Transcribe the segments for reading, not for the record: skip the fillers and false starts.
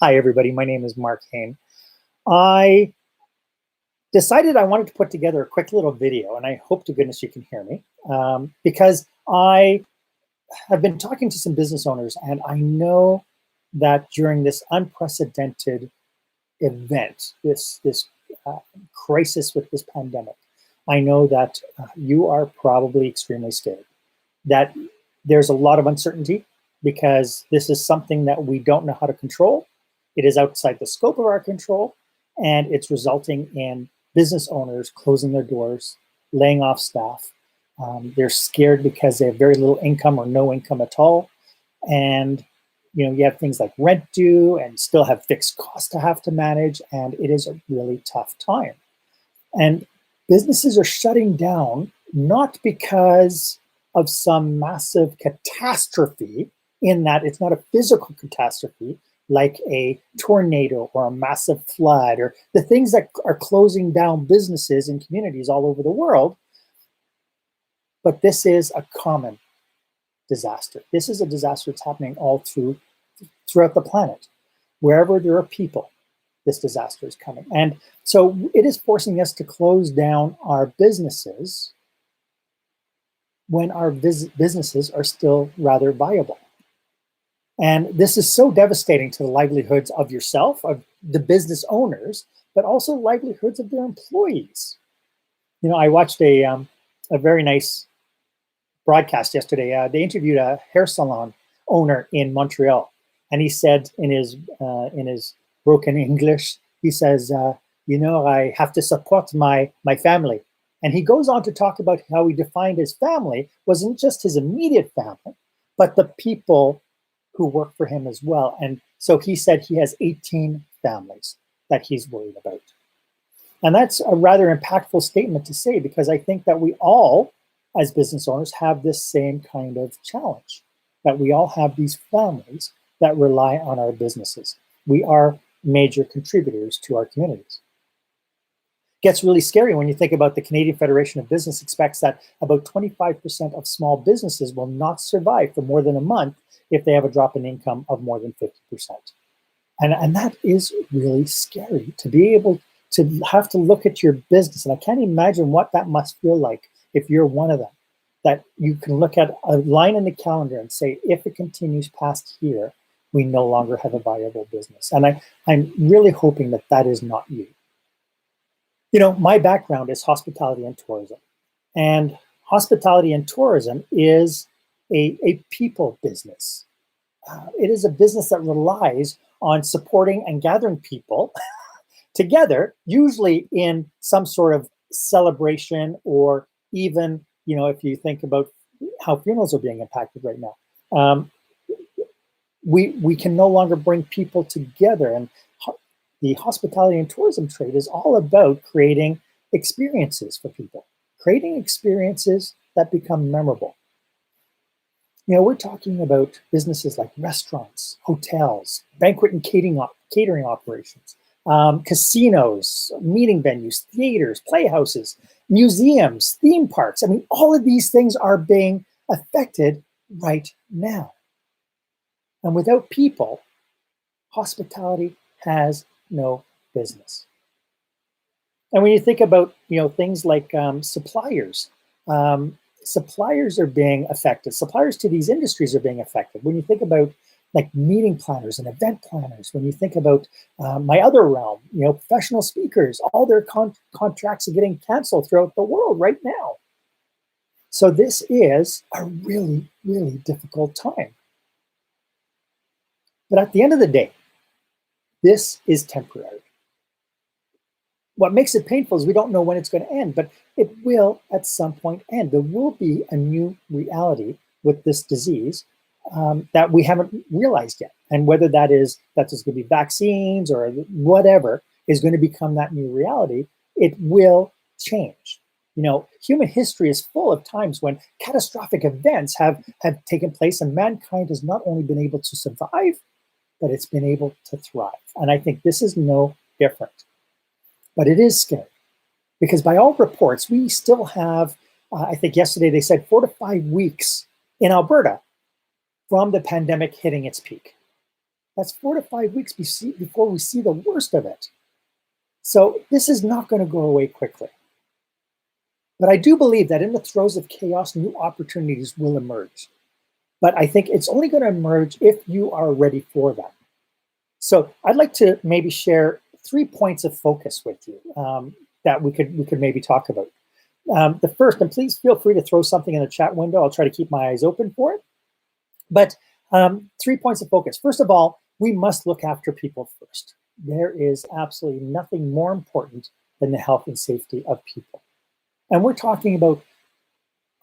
Hi, everybody. My name is Marc Haine. I decided I wanted to put together a quick little video, and I hope to goodness you can hear me, because I have been talking to some business owners, and I know that during this unprecedented event, this crisis with this pandemic, I know that you are probably extremely scared, that there's a lot of uncertainty because this is something that we don't know how to control. It is outside the scope of our control, and it's resulting in business owners closing their doors, laying off staff. They're scared because they have very little income or no income at all. And you have things like rent due and still have fixed costs to have to manage, and it is a really tough time. And businesses are shutting down not because of some massive catastrophe, in that it's not a physical catastrophe like a tornado or a massive flood or the things that are closing down businesses and communities all over the world. But this is a common disaster. This is a disaster that's happening all throughout the planet. Wherever there are people, this disaster is coming. And so it is forcing us to close down our businesses when our businesses are still rather viable. And this is so devastating to the livelihoods of yourself, of the business owners, but also livelihoods of their employees. I watched a very nice broadcast yesterday. They interviewed a hair salon owner in Montreal, and he said in his broken English, he says, I have to support my family. And he goes on to talk about how he defined his family wasn't just his immediate family, but the people who work for him as well. And so he said he has 18 families that he's worried about. And that's a rather impactful statement to say, because I think that we all, as business owners, have this same kind of challenge, that we all have these families that rely on our businesses. We are major contributors to our communities. It gets really scary when you think about the Canadian Federation of Business expects that about 25% of small businesses will not survive for more than a month if they have a drop in income of more than 50%. And that is really scary, to be able to have to look at your business. And I can't imagine what that must feel like if you're one of them, that you can look at a line in the calendar and say, if it continues past here, we no longer have a viable business. And I'm really hoping that that is not you. My background is hospitality and tourism. And hospitality and tourism is a people business. It is a business that relies on supporting and gathering people together, usually in some sort of celebration, or even, if you think about how funerals are being impacted right now, we can no longer bring people together. And the hospitality and tourism trade is all about creating experiences for people, creating experiences that become memorable. We're talking about businesses like restaurants, hotels, banquet and catering operations, casinos, meeting venues, theaters, playhouses, museums, theme parks. All of these things are being affected right now. And without people, hospitality has no business. And when you think about, things like suppliers, suppliers are being affected. Suppliers to these industries are being affected. When you think about like meeting planners and event planners, when you think about my other realm, professional speakers, all their contracts are getting canceled throughout the world right now. So this is a really, really difficult time. But at the end of the day, this is temporary. What makes it painful is we don't know when it's going to end, but it will at some point end. There will be a new reality with this disease that we haven't realized yet. And whether that's going to be vaccines or whatever is going to become that new reality, it will change. Human history is full of times when catastrophic events have taken place, and mankind has not only been able to survive, but it's been able to thrive. And I think this is no different. But it is scary, because by all reports, we still have, I think yesterday they said 4 to 5 weeks in Alberta from the pandemic hitting its peak. That's 4 to 5 weeks before we see the worst of it. So this is not going to go away quickly. But I do believe that in the throes of chaos, new opportunities will emerge. But I think it's only going to emerge if you are ready for that. So I'd like to maybe share 3 points of focus with you that we could maybe talk about. The first, and please feel free to throw something in the chat window. I'll try to keep my eyes open for it. But 3 points of focus. First of all, we must look after people first. There is absolutely nothing more important than the health and safety of people. And we're talking about,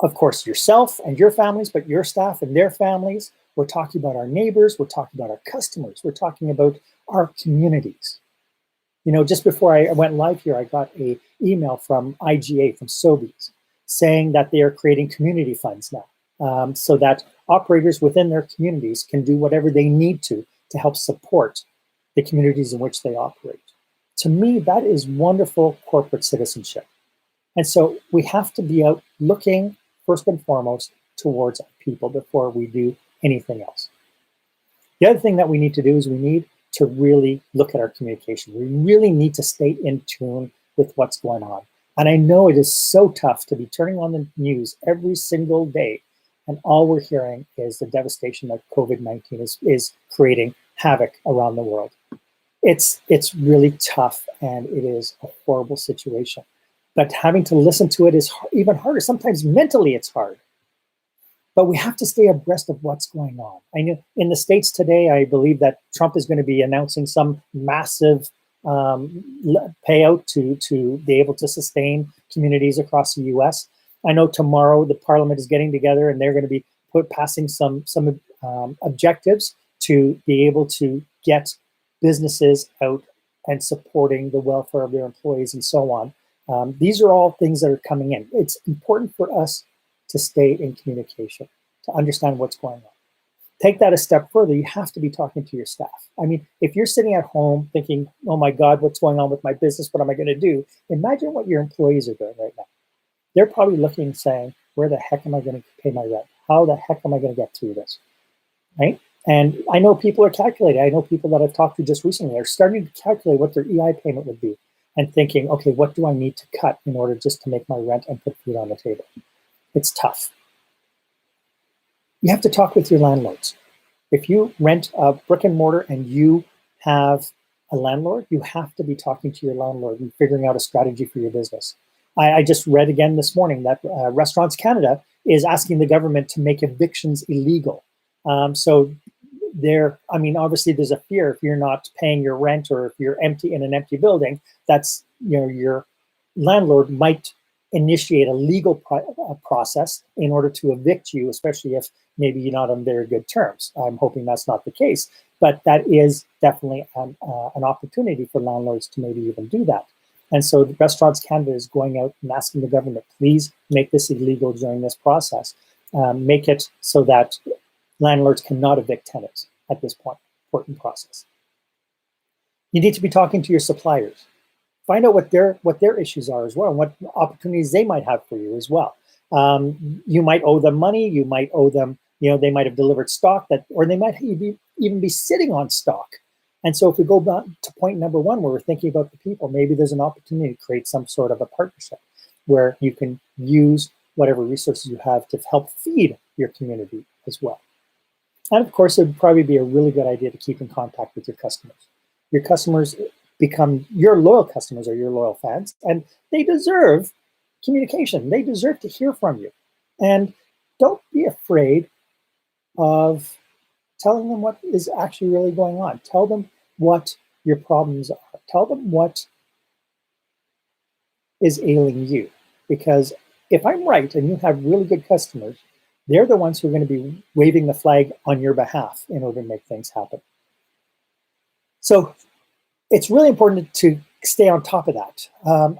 of course, yourself and your families, but your staff and their families. We're talking about our neighbors. We're talking about our customers. We're talking about our communities. You know, just before I went live here, I got an email from IGA, from Sobeys, saying that they are creating community funds now, so that operators within their communities can do whatever they need to help support the communities in which they operate. To me, that is wonderful corporate citizenship. And so we have to be out looking first and foremost towards our people before we do anything else. The other thing that we need to do is we need to really look at our communication. We really need to stay in tune with what's going on. And I know it is so tough to be turning on the news every single day, and all we're hearing is the devastation that COVID-19 is creating havoc around the world. It's really tough, and it is a horrible situation. But having to listen to it is even harder. Sometimes mentally it's hard. But we have to stay abreast of what's going on. I know in the States today, I believe that Trump is going to be announcing some massive payout to be able to sustain communities across the US. I know tomorrow the Parliament is getting together and they're going to be passing some objectives to be able to get businesses out and supporting the welfare of their employees and so on. These are all things that are coming in. It's important for us to stay in communication, to understand what's going on. Take that a step further, you have to be talking to your staff. I mean, if you're sitting at home thinking, oh my God, what's going on with my business? What am I going to do? Imagine what your employees are doing right now. They're probably looking and saying, where the heck am I going to pay my rent? How the heck am I going to get through this, right? And I know people are calculating. I know people that I've talked to just recently are starting to calculate what their EI payment would be and thinking, okay, what do I need to cut in order just to make my rent and put food on the table? It's tough. You have to talk with your landlords. If you rent a brick and mortar and you have a landlord, you have to be talking to your landlord and figuring out a strategy for your business. I just read again this morning that Restaurants Canada is asking the government to make evictions illegal. So there, I mean, obviously there's a fear if you're not paying your rent or if you're empty in an empty building, that's, you know, your landlord might initiate a legal process in order to evict you, especially if maybe you're not on very good terms. I'm hoping that's not the case, but that is definitely an opportunity for landlords to maybe even do that. And so the Restaurants Canada is going out and asking the government, please make this illegal during this process. Make it so that landlords cannot evict tenants at this point. Important process. You need to be talking to your suppliers. Find out what their issues are as well, and what opportunities they might have for you as well. You might owe them money. You might owe them, you know, they might have delivered stock or they might even be sitting on stock. And so if we go back to point number one, where we're thinking about the people, maybe there's an opportunity to create some sort of a partnership where you can use whatever resources you have to help feed your community as well. And of course, it would probably be a really good idea to keep in contact with your customers. Your customers become your loyal customers or your loyal fans, and they deserve communication. They deserve to hear from you. And don't be afraid of telling them what is actually really going on. Tell them what your problems are. Tell them what is ailing you. Because if I'm right and you have really good customers, they're the ones who are going to be waving the flag on your behalf in order to make things happen. So it's really important to stay on top of that.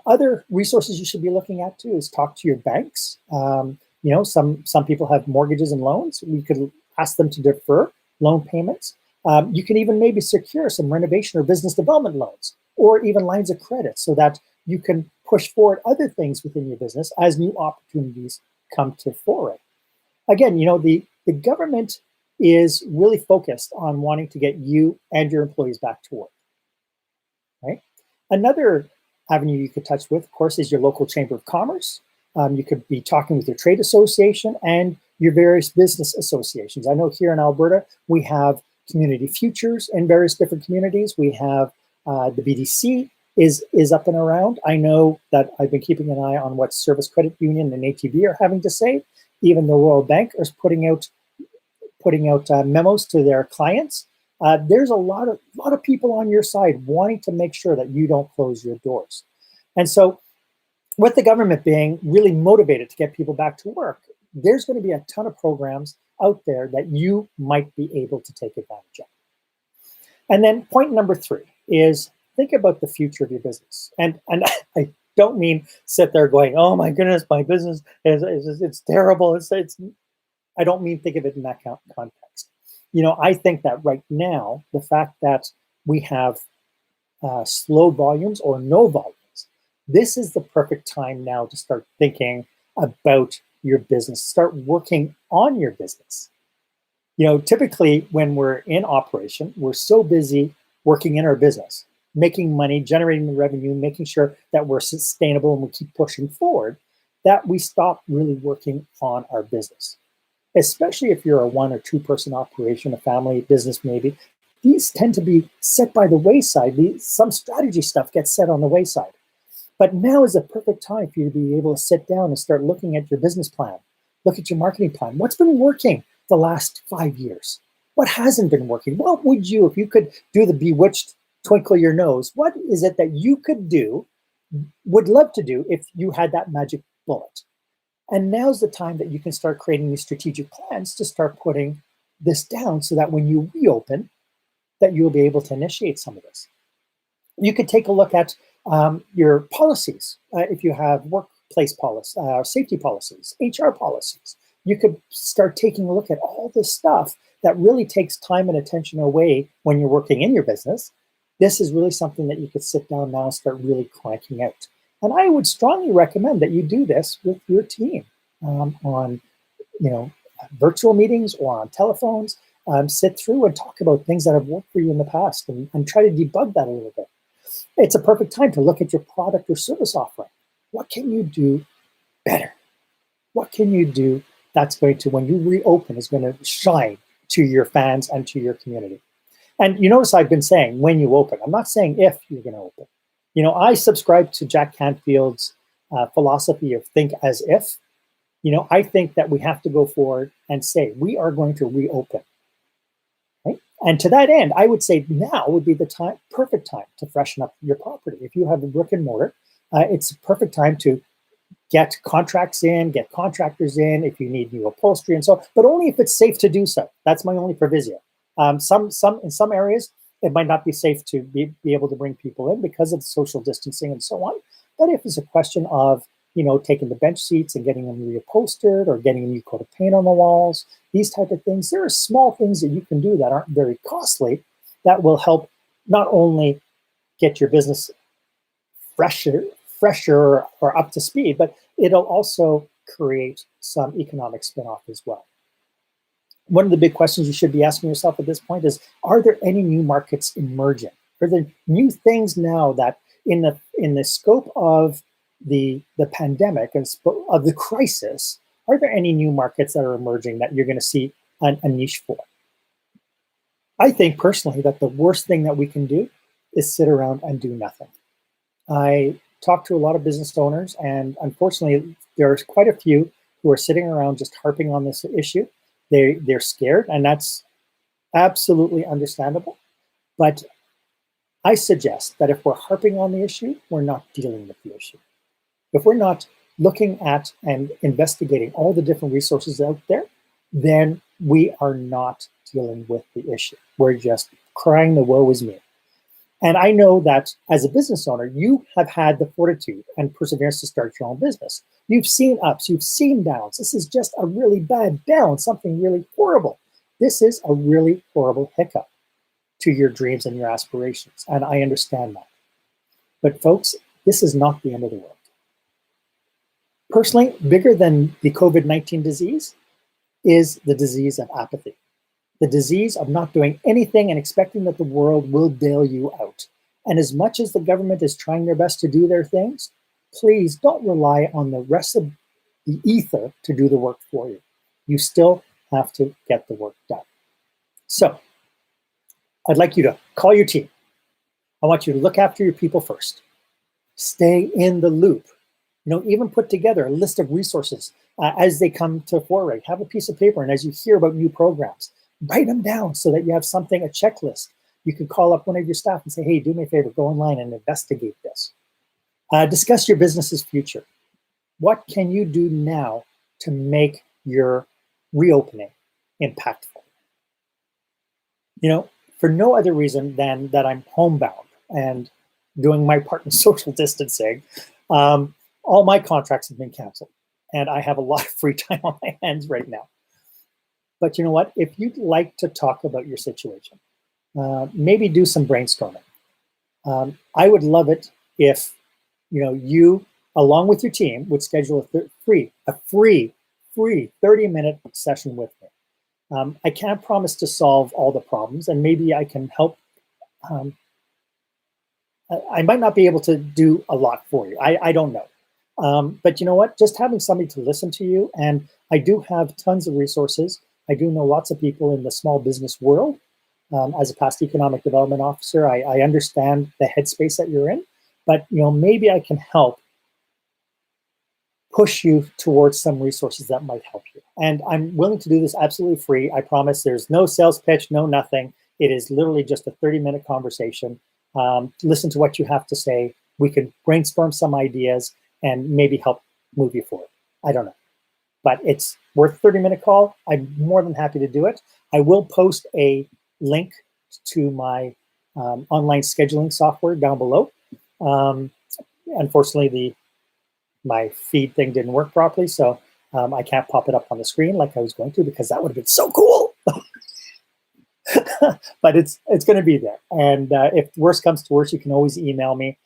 Other resources you should be looking at too is talk to your banks. You know, some people have mortgages and loans. We could ask them to defer loan payments. You can even maybe secure some renovation or business development loans, or even lines of credit, so that you can push forward other things within your business as new opportunities come to fore it. Again, you know, the government is really focused on wanting to get you and your employees back to work, right? Another avenue you could touch with, of course, is your local chamber of commerce. You could be talking with your trade association and your various business associations. I know here in Alberta, we have community futures in various different communities. We have the BDC is up and around. I know that I've been keeping an eye on what Service Credit Union and ATB are having to say. Even the Royal Bank is putting out memos to their clients. There's a lot of people on your side wanting to make sure that you don't close your doors. And so with the government being really motivated to get people back to work, there's going to be a ton of programs out there that you might be able to take advantage of. And then point number 3 is think about the future of your business. And I don't mean sit there going, oh my goodness, my business it's terrible. I don't mean think of it in that context. You know, I think that right now, the fact that we have slow volumes or no volumes, this is the perfect time now to start thinking about your business, start working on your business. You know, typically when we're in operation, we're so busy working in our business, making money, generating the revenue, making sure that we're sustainable and we keep pushing forward, that we stop really working on our business. Especially if you're a 1 or 2 person operation, a family business maybe, these tend to be set by the wayside. Some strategy stuff gets set on the wayside. But now is the perfect time for you to be able to sit down and start looking at your business plan, look at your marketing plan. What's been working the last 5 years? What hasn't been working? What would you, if you could do the bewitched twinkle your nose, what is it that you could do, would love to do if you had that magic bullet? And now's the time that you can start creating these strategic plans to start putting this down so that when you reopen, that you'll be able to initiate some of this. You could take a look at your policies. If you have workplace policy, safety policies, HR policies, you could start taking a look at all this stuff that really takes time and attention away when you're working in your business. This is really something that you could sit down now and start really cranking out. And I would strongly recommend that you do this with your team on, virtual meetings or on telephones. Sit through and talk about things that have worked for you in the past and try to debug that a little bit. It's a perfect time to look at your product or service offering. What can you do better? What can you do that's going to, when you reopen, is going to shine to your fans and to your community? And you notice I've been saying when you open. I'm not saying if you're going to open. You know, I subscribe to Jack Canfield's philosophy of think as if. You know, I think that we have to go forward and say we are going to reopen. Right? And to that end, I would say now would be the perfect time to freshen up your property. If you have a brick and mortar, it's a perfect time to get contracts in, get contractors in, if you need new upholstery and so on, but only if it's safe to do so. That's my only proviso. In some areas, it might not be safe to be able to bring people in because of social distancing and so on. But if it's a question of, taking the bench seats and getting them reupholstered or getting a new coat of paint on the walls, these type of things, there are small things that you can do that aren't very costly that will help not only get your business fresher or up to speed, but it'll also create some economic spin-off as well. One of the big questions you should be asking yourself at this point is, are there any new markets emerging? Are there new things now that in the scope of the pandemic and of the crisis, are there any new markets that are emerging that you're going to see a niche for? I think personally that the worst thing that we can do is sit around and do nothing. I talk to a lot of business owners, and unfortunately, there's quite a few who are sitting around just harping on this issue. They're scared, and that's absolutely understandable. But I suggest that if we're harping on the issue, we're not dealing with the issue. If we're not looking at and investigating all the different resources out there, then we are not dealing with the issue. We're just crying the woe is me. And I know that as a business owner, you have had the fortitude and perseverance to start your own business. You've seen ups, you've seen downs. This is just a really bad down, something really horrible. This is a really horrible hiccup to your dreams and your aspirations. And I understand that. But folks, this is not the end of the world. Personally, bigger than the COVID-19 disease is the disease of apathy. the disease of not doing anything and expecting that the world will bail you out. And as much as the government is trying their best to do their things, please don't rely on the rest of the ether to do the work for you. You still have to get the work done. So I'd like you to call your team. I want you to look after your people first. Stay in the loop. Even put together a list of resources as they come to foray. Have a piece of paper, and as you hear about new programs, write them down so that you have something, a checklist. You can call up one of your staff and say, hey, do me a favor, go online and investigate this. Discuss your business's future. What can you do now to make your reopening impactful? For no other reason than that I'm homebound and doing my part in social distancing. All my contracts have been canceled, and I have a lot of free time on my hands right now. But you know what? If you'd like to talk about your situation, maybe do some brainstorming. I would love it if you, along with your team, would schedule a free 30-minute session with me. I can't promise to solve all the problems, and maybe I can help. I might not be able to do a lot for you. I don't know. But you know what? Just having somebody to listen to you, and I do have tons of resources. I do know lots of people in the small business world. As a past economic development officer, I understand the headspace that you're in, but maybe I can help push you towards some resources that might help you. And I'm willing to do this absolutely free. I promise there's no sales pitch, no nothing. It is literally just a 30-minute conversation. Listen to what you have to say. We can brainstorm some ideas and maybe help move you forward. I don't know. But it's worth a 30-minute call. I'm more than happy to do it. I will post a link to my online scheduling software down below. Unfortunately, my feed thing didn't work properly, so I can't pop it up on the screen like I was going to, because that would have been so cool. But it's going to be there. And if worse comes to worse, you can always email me,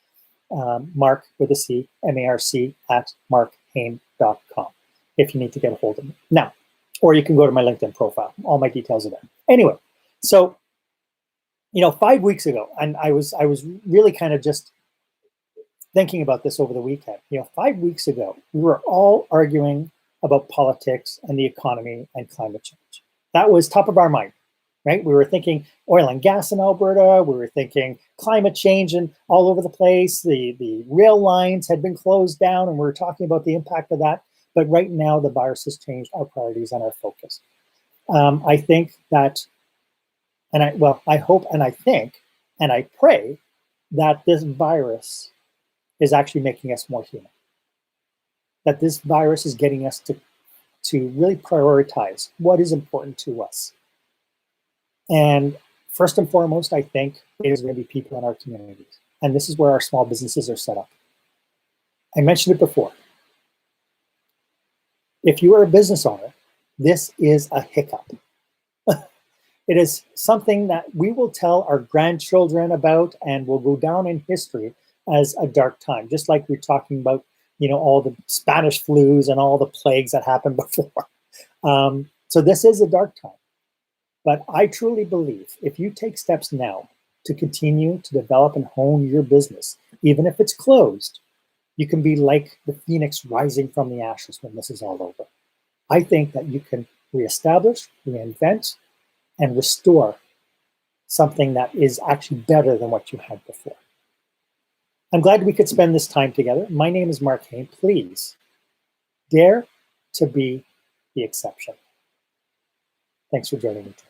Marc with a C, M-A-R-C @marchaine.com if you need to get a hold of me. Now, or you can go to my LinkedIn profile. All my details are there. Anyway, so 5 weeks ago, and I was really kind of just thinking about this over the weekend. 5 weeks ago, we were all arguing about politics and the economy and climate change. That was top of our mind, right? We were thinking oil and gas in Alberta. We were thinking climate change and all over the place. The rail lines had been closed down, and we were talking about the impact of that. But right now, the virus has changed our priorities and our focus. I think that, I hope and I think and I pray that this virus is actually making us more human. That this virus is getting us to really prioritize what is important to us. And first and foremost, I think it is going to be people in our communities. And this is where our small businesses are set up. I mentioned it before. If you are a business owner, this is a hiccup. It is something that we will tell our grandchildren about and will go down in history as a dark time, just like we're talking about, all the Spanish flus and all the plagues that happened before. So this is a dark time. But I truly believe if you take steps now to continue to develop and hone your business, even if it's closed, you can be like the phoenix rising from the ashes when this is all over. I think that you can reestablish, reinvent, and restore something that is actually better than what you had before. I'm glad we could spend this time together. My name is Marc Haine. Please dare to be the exception. Thanks for joining me today.